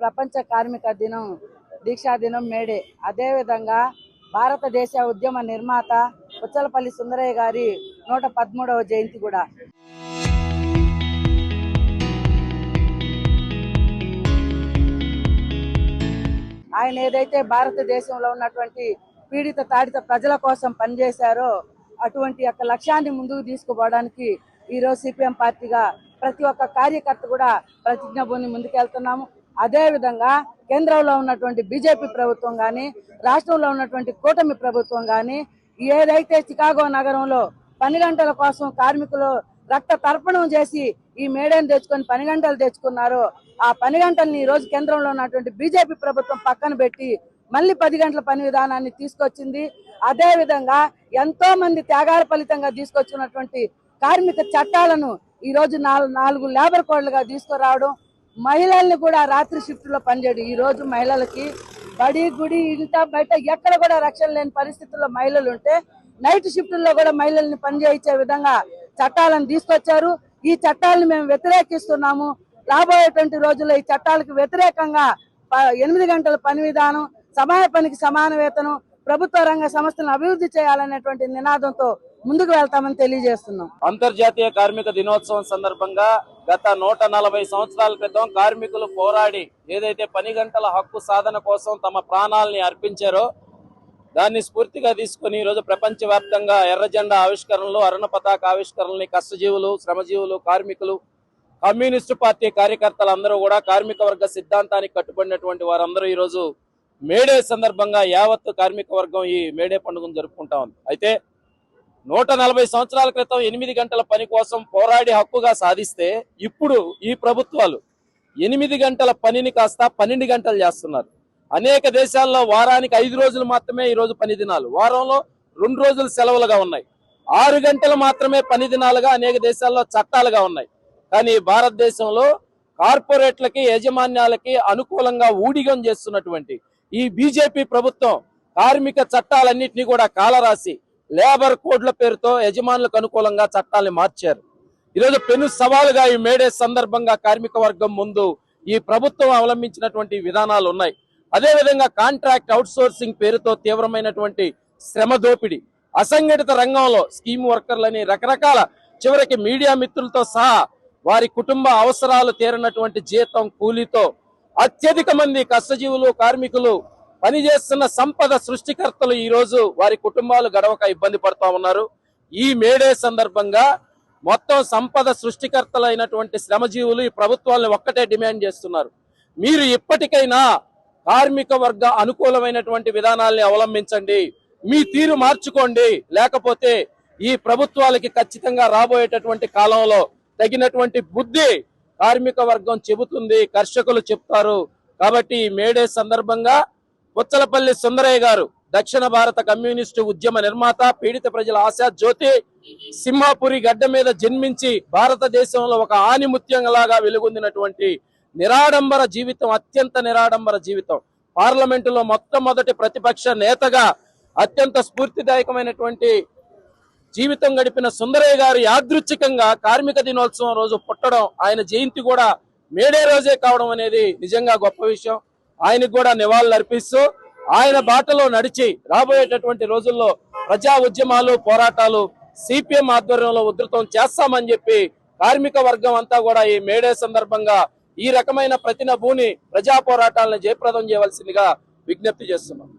ప్రపంచ కార్మిక దినం దీక్షా దినం మేడే. అదేవిధంగా భారతదేశ ఉద్యమ నిర్మాత పుచ్చలపల్లి సుందరయ్య గారి 113వ జయంతి కూడా. ఆయన ఏదైతే భారతదేశంలో ఉన్నటువంటి పీడిత తాడిత ప్రజల కోసం పనిచేశారో అటువంటి యొక్క లక్ష్యాన్ని ముందుకు తీసుకుపోవడానికి ఈరోజు సిపిఎం పార్టీగా ప్రతి ఒక్క కార్యకర్త కూడా ప్రతిజ్ఞాభూమి ముందుకెళ్తున్నాము. అదేవిధంగా కేంద్రంలో ఉన్నటువంటి బీజేపీ ప్రభుత్వం కానీ, రాష్ట్రంలో ఉన్నటువంటి కూటమి ప్రభుత్వం కానీ ఏదైతే చికాగో నగరంలో పని గంటల కోసం కార్మికులు రక్త తర్పణం చేసి ఈ మేడని తెచ్చుకొని పని గంటలు తెచ్చుకున్నారో ఆ పని గంటల్ని ఈ రోజు కేంద్రంలో ఉన్నటువంటి బీజేపీ ప్రభుత్వం పక్కన పెట్టి మళ్ళీ 10 గంటల పని విధానాన్ని తీసుకొచ్చింది. అదే విధంగా ఎంతో మంది త్యాగాల ఫలితంగా తీసుకొచ్చినటువంటి కార్మిక చట్టాలను ఈ రోజు 4 లేబర్ కోడ్లుగా తీసుకురావడం, మహిళల్ని కూడా రాత్రి షిఫ్ట్ లో పనిచేయడం. ఈ రోజు మహిళలకి బడి గుడి ఇంట బయట ఎక్కడ కూడా రక్షణ లేని పరిస్థితుల్లో మహిళలు ఉంటే నైట్ షిఫ్టుల్లో కూడా మహిళల్ని పనిచేయించే విధంగా చట్టాలను తీసుకొచ్చారు. ఈ చట్టాలను మేము వ్యతిరేకిస్తున్నాము. రాబోయేటువంటి రోజుల్లో ఈ చట్టాలకు వ్యతిరేకంగా 8 గంటల పని విధానం, సమాన పనికి సమాన వేతనం, ప్రభుత్వ రంగ సంస్థలను అభివృద్ధి చేయాలనేటువంటి నినాదంతో ముందుకు వెళ్తామని తెలియజేస్తున్నాం. అంతర్జాతీయ కార్మిక దినోత్సవం సందర్భంగా గత 140 సంవత్సరాల క్రితం కార్మికులు పోరాడి ఏదైతే పని గంటల హక్కు సాధన కోసం తమ ప్రాణాలని అర్పించారో దాన్ని స్ఫూర్తిగా తీసుకుని ఈరోజు ప్రపంచవ్యాప్తంగా ఎర్ర జెండా ఆవిష్కరణలు, అరుణ పతాక ఆవిష్కరణలు కష్టజీవులు, శ్రమజీవులు, కార్మికులు, కమ్యూనిస్టు పార్టీ కార్యకర్తలందరూ కూడా కార్మిక వర్గ సిద్ధాంతానికి కట్టుబడినటువంటి వారందరూ ఈరోజు మేడే సందర్భంగా యావత్తు కార్మిక వర్గం ఈ మేడే పండుగను జరుపుకుంటా ఉంది. అయితే 140 సంవత్సరాల క్రితం 8 గంటల పని కోసం పోరాడి హక్కుగా సాధిస్తే ఇప్పుడు ఈ ప్రభుత్వాలు 8 గంటల పనిని కాస్త 12 గంటలు చేస్తున్నారు. అనేక దేశాల్లో వారానికి 5 రోజులు మాత్రమే ఈ రోజు పని దినాలు, వారంలో 2 రోజులు సెలవులుగా ఉన్నాయి. 6 గంటలు మాత్రమే పని దినాలుగా అనేక దేశాల్లో చట్టాలుగా ఉన్నాయి. కానీ భారతదేశంలో కార్పొరేట్లకి, యాజమాన్యాలకి అనుకూలంగా ఊడిగం చేస్తున్నటువంటి ఈ బీజేపీ ప్రభుత్వం కార్మిక చట్టాలన్నింటినీ కూడా కాలరాసి లేబర్ కోడ్ల పేరుతో యజమానులకు అనుకూలంగా చట్టాలను మార్చారు. ఈరోజు పెను సవాలుగా ఈ మేడే సందర్భంగా కార్మిక వర్గం ముందు ఈ ప్రభుత్వం అవలంబించినటువంటి విధానాలు ఉన్నాయి. అదేవిధంగా కాంట్రాక్ట్ అవుట్సోర్సింగ్ పేరుతో తీవ్రమైనటువంటి శ్రమ దోపిడీ, అసంఘటిత రంగంలో స్కీమ్ వర్కర్లని రకరకాల, చివరికి మీడియా మిత్రులతో సహా వారి కుటుంబ అవసరాలు తీరనటువంటి జీతం కూలీతో అత్యధిక మంది కష్టజీవులు, కార్మికులు, పనిచేస్తున్న సంపద సృష్టికర్తలు ఈ రోజు వారి కుటుంబాలు గడవక ఇబ్బంది పడుతూ ఉన్నారు. ఈ మేడే సందర్భంగా మొత్తం సంపద సృష్టికర్తలైనటువంటి శ్రమజీవులు ఈ ప్రభుత్వాలను ఒక్కటే డిమాండ్ చేస్తున్నారు. మీరు ఇప్పటికైనా కార్మిక వర్గ అనుకూలమైనటువంటి విధానాల్ని అవలంబించండి, మీ తీరు మార్చుకోండి, లేకపోతే ఈ ప్రభుత్వాలకి ఖచ్చితంగా రాబోయేటటువంటి కాలంలో తగినటువంటి బుద్ధి కార్మిక వర్గం చెబుతుంది, కర్షకులు చెప్తారు. కాబట్టి ఈ మేడే సందర్భంగా పుచ్చలపల్లి సుందరయ్య గారు దక్షిణ భారత కమ్యూనిస్టు ఉద్యమ నిర్మాత, పీడిత ప్రజల ఆశా జ్యోతి, సింహాపురి గడ్డ మీద జన్మించి భారతదేశంలో ఒక ఆనిముత్యంలాగా వెలుగొందినటువంటి నిరాడంబర జీవితం, అత్యంత నిరాడంబర జీవితం, పార్లమెంటులో మొట్టమొదటి ప్రతిపక్ష నేతగా అత్యంత స్ఫూర్తిదాయకమైనటువంటి జీవితం గడిపిన సుందరయ్య గారు యాదృచ్ఛికంగా కార్మిక దినోత్సవం రోజు పుట్టడం, ఆయన జయంతి కూడా మేడే రోజే కావడం అనేది నిజంగా గొప్ప విషయం. ఆయనకు కూడా నివాళులు అర్పిస్తూ ఆయన బాటలో నడిచి రాబోయేటటువంటి రోజుల్లో ప్రజా ఉద్యమాలు, పోరాటాలు సిపిఎం ఆధ్వర్యంలో ఉధృతం చేస్తామని చెప్పి కార్మిక వర్గం అంతా కూడా ఈ మేడే సందర్భంగా ఈ రకమైన ప్రతినభూని ప్రజా పోరాటాలను జయప్రదం చేయవలసిందిగా విజ్ఞప్తి చేస్తున్నాం.